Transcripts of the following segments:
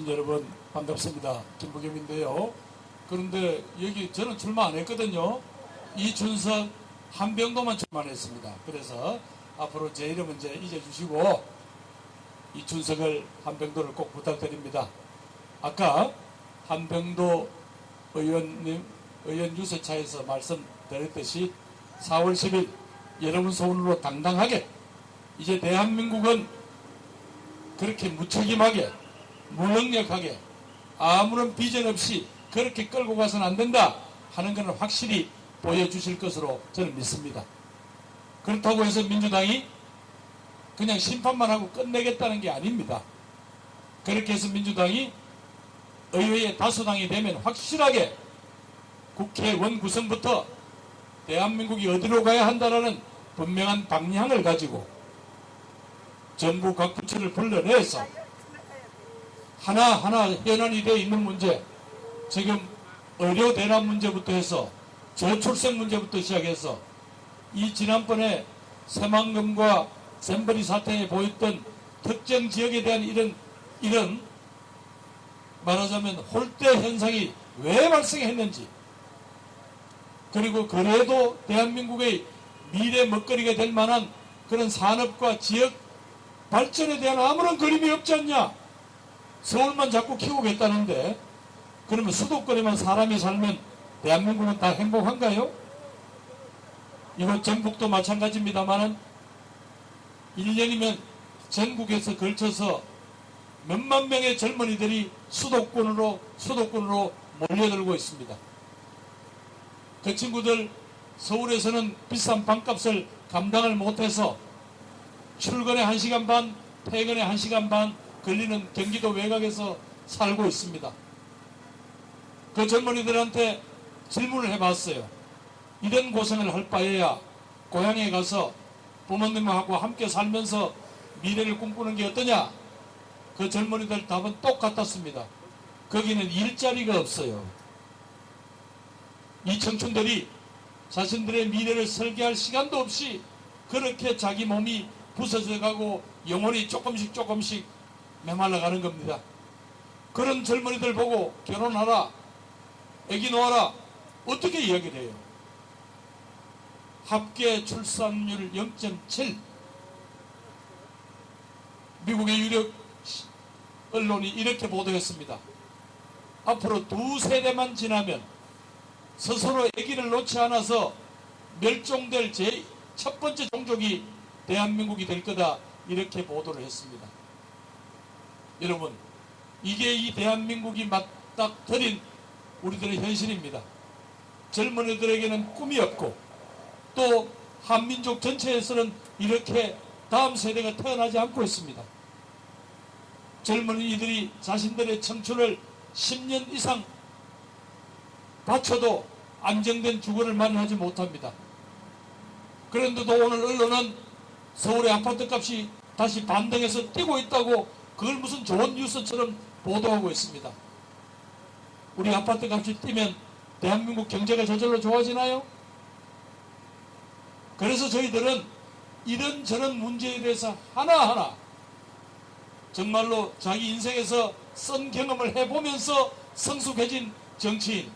시민 여러분 반갑습니다. 김부겸인데요. 그런데 여기 저는 출마 안 했거든요. 이춘석 한병도만 출마했습니다. 그래서 앞으로 제 이름은 이제 잊어주시고 이춘석을 한병도를 꼭 부탁드립니다. 아까 한병도 의원 유세차에서 말씀드렸듯이 4월 10일 여러분 소원으로 당당하게 이제 대한민국은 그렇게 무책임하게 무능력하게 아무런 비전 없이 그렇게 끌고 가서는 안 된다 하는 것을 확실히 보여주실 것으로 저는 믿습니다. 그렇다고 해서 민주당이 그냥 심판만 하고 끝내겠다는 게 아닙니다. 그렇게 해서 민주당이 의회의 다수당이 되면 확실하게 국회의원 구성부터 대한민국이 어디로 가야 한다는 분명한 방향을 가지고 정부 각 부처를 불러내서 하나하나 현안이 되어 있는 문제, 지금 의료 대란 문제부터 해서 저출생 문제부터 시작해서 이 지난번에 새만금과 샘버리 사태에 보였던 특정 지역에 대한 이런 말하자면 홀대 현상이 왜 발생했는지, 그리고 그래도 대한민국의 미래 먹거리가 될 만한 그런 산업과 지역 발전에 대한 아무런 그림이 없지 않냐. 서울만 자꾸 키우겠다는데 그러면 수도권에만 사람이 살면 대한민국은 다 행복한가요? 이거 전북도 마찬가지입니다만은 1년이면 전국에서 걸쳐서 몇만 명의 젊은이들이 수도권으로 몰려들고 있습니다. 그 친구들 서울에서는 비싼 방값을 감당을 못해서 출근에 1시간 반, 퇴근에 1시간 반 걸리는 경기도 외곽에서 살고 있습니다. 그 젊은이들한테 질문을 해봤어요. 이런 고생을 할 바에야 고향에 가서 부모님하고 함께 살면서 미래를 꿈꾸는 게 어떠냐? 그 젊은이들 답은 똑같았습니다. 거기는 일자리가 없어요. 이 청춘들이 자신들의 미래를 설계할 시간도 없이 그렇게 자기 몸이 부서져 가고 영혼이 조금씩 메말라가는 겁니다. 그런 젊은이들 보고 결혼하라, 애기 놓아라, 어떻게 이야기를 해요? 합계 출산율 0.7. 미국의 유력 언론이 이렇게 보도했습니다. 앞으로 2세대만 지나면 스스로 아기를 놓지 않아서 멸종될 첫 번째 종족이 대한민국이 될 거다, 이렇게 보도를 했습니다. 여러분, 이게 이 대한민국이 맞닥뜨린 우리들의 현실입니다. 젊은이들에게는 꿈이 없고 또 한민족 전체에서는 이렇게 다음 세대가 태어나지 않고 있습니다. 젊은이들이 자신들의 청춘을 10년 이상 바쳐도 안정된 주거를 마련하지 못합니다. 그런데도 오늘 언론은 서울의 아파트 값이 다시 반등해서 뛰고 있다고 그걸 무슨 좋은 뉴스처럼 보도하고 있습니다. 우리 아파트 값이 뛰면 대한민국 경제가 저절로 좋아지나요? 그래서 저희들은 이런저런 문제에 대해서 하나하나 정말로 자기 인생에서 쓴 경험을 해보면서 성숙해진 정치인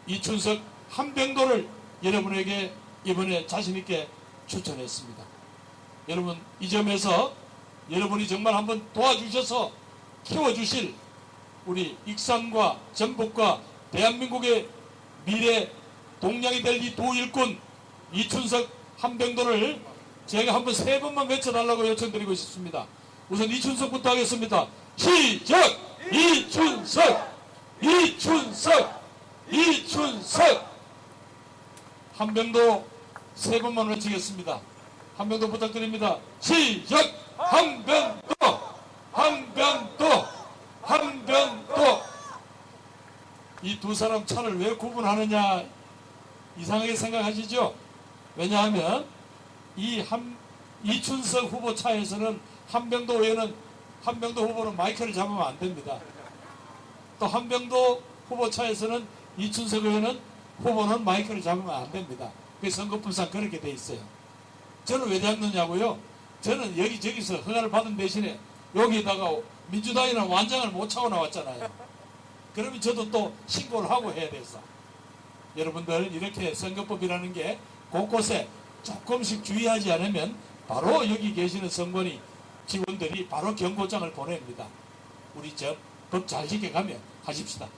이춘석 한병도를 여러분에게 이번에 자신있게 추천했습니다. 여러분, 이 점에서 여러분이 정말 한번 도와주셔서 키워주실 우리 익산과 전북과 대한민국의 미래 동량이 될 이 두 일꾼 이춘석 한병도를 제가 한번 3번만 외쳐달라고 요청드리고 싶습니다. 우선 이춘석부터 하겠습니다. 시작! 이춘석! 이춘석! 이춘석! 한병도 3번만 외치겠습니다. 한병도 부탁드립니다. 시작! 한병도! 한병도! 한병도! 이 두 사람 차를 왜 구분하느냐 이상하게 생각하시죠? 왜냐하면 이춘석 후보 차에서는 한병도 후보는 마이크를 잡으면 안 됩니다. 또 한병도 후보 차에서는 이춘석 후보는 마이크를 잡으면 안 됩니다. 그 선거법상 그렇게 돼 있어요. 저는 왜 잡느냐고요? 저는 여기저기서 허가를 받은 대신에 여기다가 민주당이나 완장을 못 차고 나왔잖아요. 그러면 저도 또 신고를 하고 해야 돼서 여러분들 이렇게 선거법이라는 게 곳곳에 조금씩 주의하지 않으면 바로 여기 계시는 선관위 직원들이 바로 경고장을 보냅니다. 우리 저 법 잘 지켜가며 하십시다.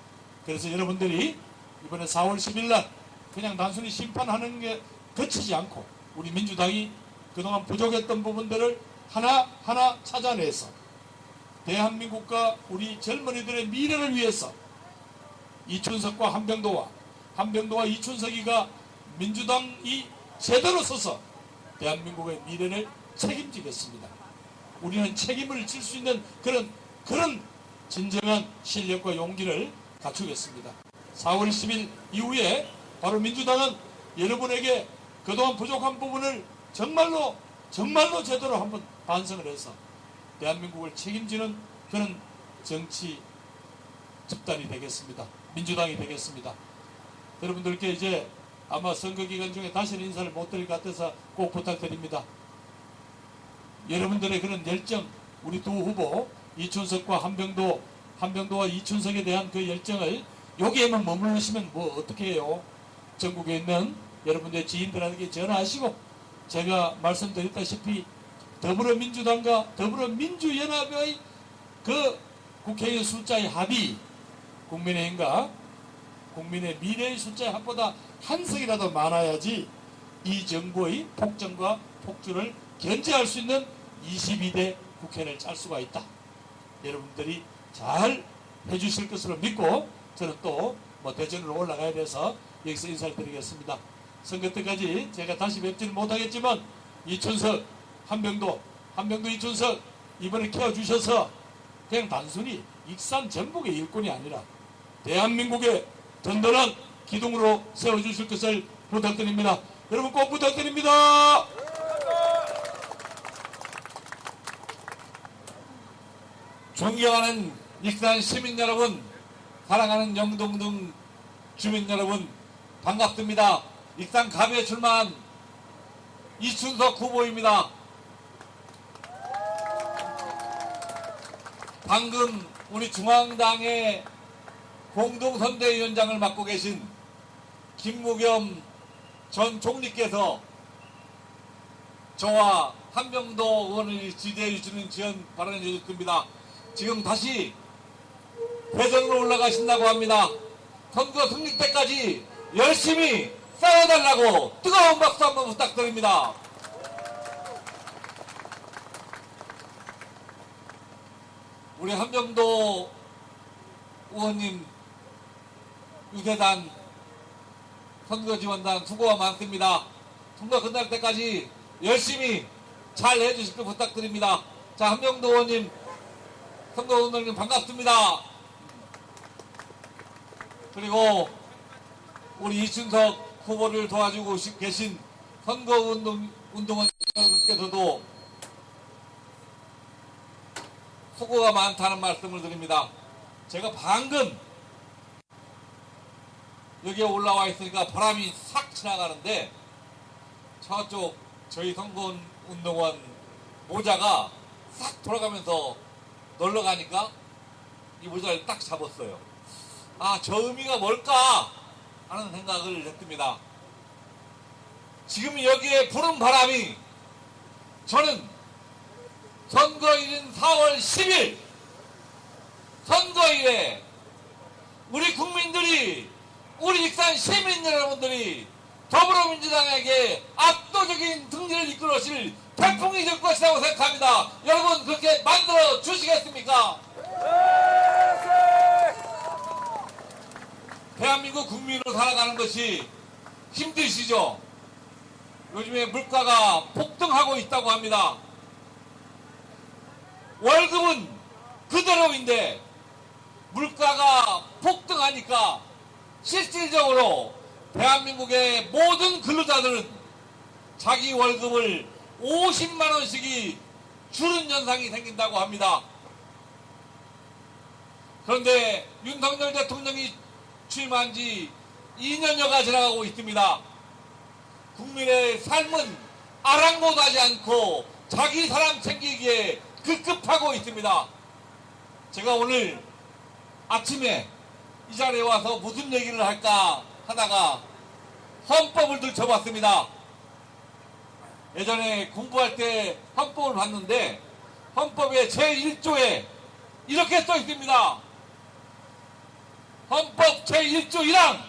그래서 여러분들이 이번에 4월 10일 날 그냥 단순히 심판하는 게 그치지 않고 우리 민주당이 그동안 부족했던 부분들을 하나하나 찾아내서 대한민국과 우리 젊은이들의 미래를 위해서 이춘석과 한병도와 이춘석이가 민주당이 제대로 서서 대한민국의 미래를 책임지겠습니다. 우리는 책임을 질 수 있는 그런 진정한 실력과 용기를 갖추겠습니다. 4월 10일 이후에 바로 민주당은 여러분에게 그동안 부족한 부분을 정말로 제대로 한번 반성을 해서 대한민국을 책임지는 그런 정치 집단이 되겠습니다. 민주당이 되겠습니다. 여러분들께 이제 아마 선거 기간 중에 다시는 인사를 못 드릴 것 같아서 꼭 부탁드립니다. 여러분들의 그런 열정, 우리 두 후보 이춘석과 한병도와 이춘석에 대한 그 열정을 여기에만 머무르시면 뭐 어떻게 해요? 전국에 있는 여러분들의 지인들에게 전화하시고 제가 말씀드렸다시피 더불어민주당과 더불어민주연합의 그 국회의원 숫자의 합이 국민의힘과 국민의 미래의 숫자의 합보다 한 석이라도 많아야지 이 정부의 폭정과 폭주를 견제할 수 있는 22대 국회를 짤 수가 있다. 여러분들이 잘 해주실 것으로 믿고 저는 또 대전으로 올라가야 돼서 여기서 인사를 드리겠습니다. 선거 때까지 제가 다시 뵙지는 못하겠지만 이춘석, 한병도 이춘석 이번에 키워주셔서 그냥 단순히 익산 전북의 일꾼이 아니라 대한민국의 든든한 기둥으로 세워주실 것을 부탁드립니다. 여러분 꼭 부탁드립니다. 존경하는 익산 시민 여러분, 사랑하는 영동동 주민 여러분, 반갑습니다. 익산 갑에 출마한 이춘석 후보입니다. 방금 우리 중앙당의 공동선대위원장을 맡고 계신 김무겸 전 총리께서 저와 한병도 의원을 지지해 주시는 지원 발언해 주셨습니다. 지금 다시 대전으로 올라가신다고 합니다. 선거 승리 때까지 열심히 싸워달라고 뜨거운 박수 한번 부탁드립니다. 우리 한병도 의원님 유세단 선거지원단 수고가 많습니다. 선거 끝날 때까지 열심히 잘 해주실 거 부탁드립니다. 자, 한병도 의원님, 선거운동님 반갑습니다. 그리고 우리 이춘석 후보를 도와주고 계신 선거운동원 여러분께서도 수고가 많다는 말씀을 드립니다. 제가 방금 여기에 올라와 있으니까 바람이 싹 지나가는데 저쪽 저희 선거운동원 모자가 싹 돌아가면서 놀러 가니까 이 모자를 딱 잡았어요. 아, 저 의미가 뭘까 하는 생각을 했습니다. 지금 여기에 부는 바람이 저는 선거일인 4월 10일 선거일에 우리 국민들이 우리 익산 시민 여러분들이 더불어민주당에게 압도적인 승리를 이끌어실 태풍이 될 것이라고 생각합니다. 여러분 그렇게 만들어 주시겠습니까? 대한민국 국민으로 살아가는 것이 힘드시죠? 요즘에 물가가 폭등하고 있다고 합니다. 월급은 그대로인데 물가가 폭등하니까 실질적으로 대한민국의 모든 근로자들은 자기 월급을 50만 원씩이 주는 현상이 생긴다고 합니다. 그런데 윤석열 대통령이 취임한 지 2년여가 지나가고 있습니다. 국민의 삶은 아랑곳하지 않고 자기 사람 챙기기에 급급하고 있습니다. 제가 오늘 아침에 이 자리에 와서 무슨 얘기를 할까 하다가 헌법을 들춰봤습니다. 예전에 공부할 때 헌법을 봤는데 헌법의 제1조에 이렇게 써 있습니다. 헌법 제1조 1항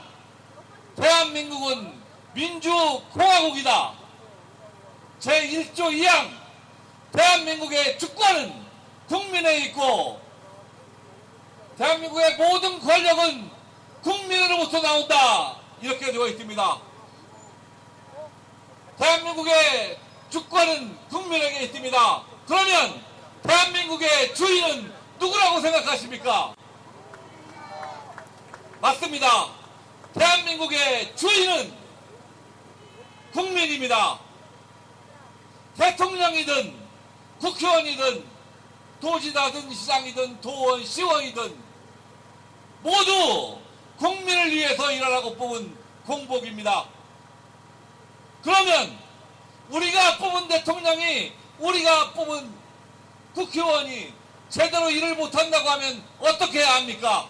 대한민국은 민주공화국이다. 제1조 2항 대한민국의 주권은 국민에 있고 대한민국의 모든 권력은 국민으로부터 나온다. 이렇게 되어 있습니다. 대한민국의 주권은 국민에게 있습니다. 그러면 대한민국의 주인은 누구라고 생각하십니까? 맞습니다. 대한민국의 주인은 국민입니다. 대통령이든 국회의원이든 도지사든 시장이든 도원, 시원이든 모두 국민을 위해서 일하라고 뽑은 공복입니다. 그러면 우리가 뽑은 대통령이, 우리가 뽑은 국회의원이 제대로 일을 못한다고 하면 어떻게 해야 합니까?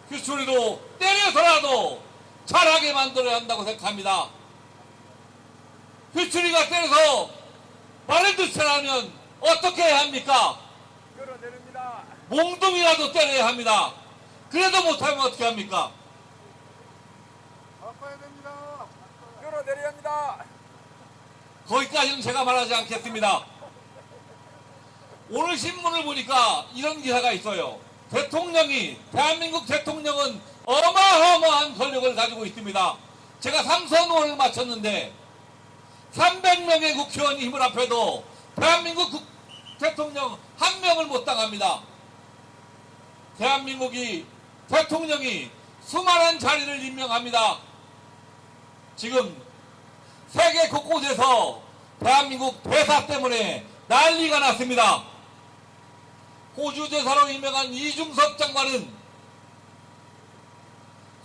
규출이로 때려서라도 잘하게 만들어야 한다고 생각합니다. 규출이가 때려서 말을 듣지 않으면 어떻게 해야 합니까? 끌어내립니다. 몽둥이라도 때려야 합니다. 그래도 못하면 어떻게 합니까? 바꿔야 됩니다. 끌어내려야 합니다. 거기까지는 제가 말하지 않겠습니다. 오늘 신문을 보니까 이런 기사가 있어요. 대한민국 대통령은 어마어마한 권력을 가지고 있습니다. 제가 삼선호를 마쳤는데 300명의 국회의원이 힘을 합해도 대한민국 대통령 한 명을 못 당합니다. 대통령이 수많은 자리를 임명합니다. 지금 세계 곳곳에서 대한민국 대사 때문에 난리가 났습니다. 호주 대사로 임명한 이중섭 장관은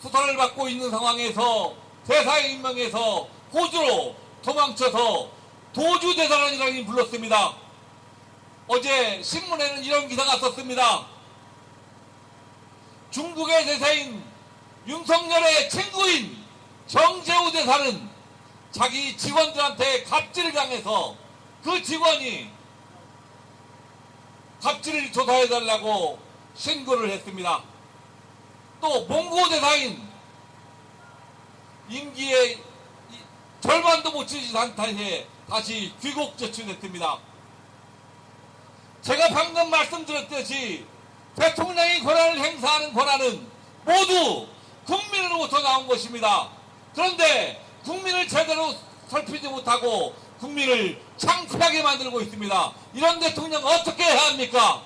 수사를 받고 있는 상황에서 대사에 임명해서 호주로 도망쳐서 도주 대사관이라니 불렀습니다. 어제 신문에는 이런 기사가 썼습니다. 중국의 대사인 윤석열의 친구인 정재우 대사는 자기 직원들한테 갑질을 당해서 그 직원이 갑질을 조사해달라고 신고를 했습니다. 또 몽고 대사인 임기의 절반도 못 채우지 상태에 다시 귀국 조치됐습니다. 제가 방금 말씀드렸듯이 대통령이 권한을 행사하는 권한은 모두 국민으로부터 나온 것입니다. 그런데 국민을 제대로 살피지 못하고 국민을 창피하게 만들고 있습니다. 이런 대통령 어떻게 해야 합니까?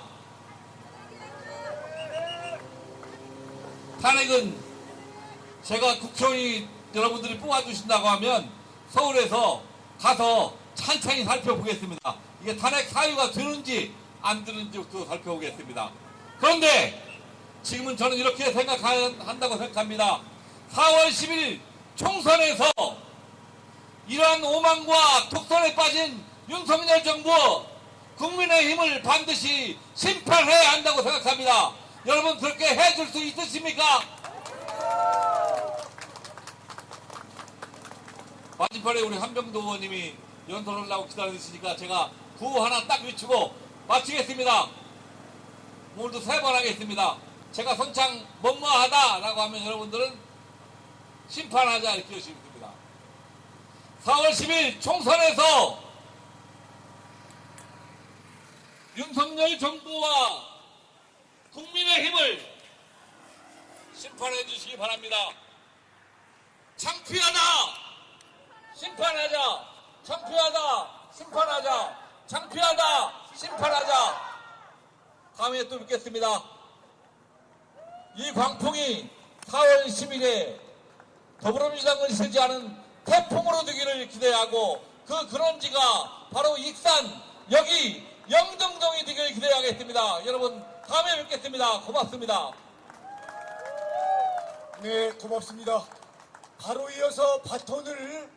탄핵은 제가 국회의원이 여러분들이 뽑아주신다고 하면 서울에서 가서 찬찬히 살펴보겠습니다. 이게 탄핵 사유가 드는지 안 드는지부터 살펴보겠습니다. 그런데 지금은 저는 이렇게 생각한다고 생각합니다. 4월 10일 총선에서 이러한 오만과 독선에 빠진 윤석열 정부 국민의힘을 반드시 심판해야 한다고 생각합니다. 여러분 그렇게 해줄 수 있으십니까? 마지막에 우리 한병도 의원님이 연설을 하려고 기다리시니까 제가 구호 하나 딱 외치고 마치겠습니다. 오늘도 3번 하겠습니다. 제가 선창 뭐뭐하다라고 하면 여러분들은 심판하자 이렇게 하시면 됩니다. 4월 10일 총선에서 윤석열 정부와 국민의힘을 심판해 주시기 바랍니다. 창피하다! 심판하자! 창피하다! 심판하자! 창피하다! 심판하자! 다음에 또 뵙겠습니다. 이 광풍이 4월 10일에 더불어민주당을 실지 않은 태풍으로 되기를 기대하고 그 근원지가 바로 익산, 여기 영등동이 되기를 기대하겠습니다. 여러분 다음에 뵙겠습니다. 고맙습니다. 네, 고맙습니다. 바로 이어서 바톤을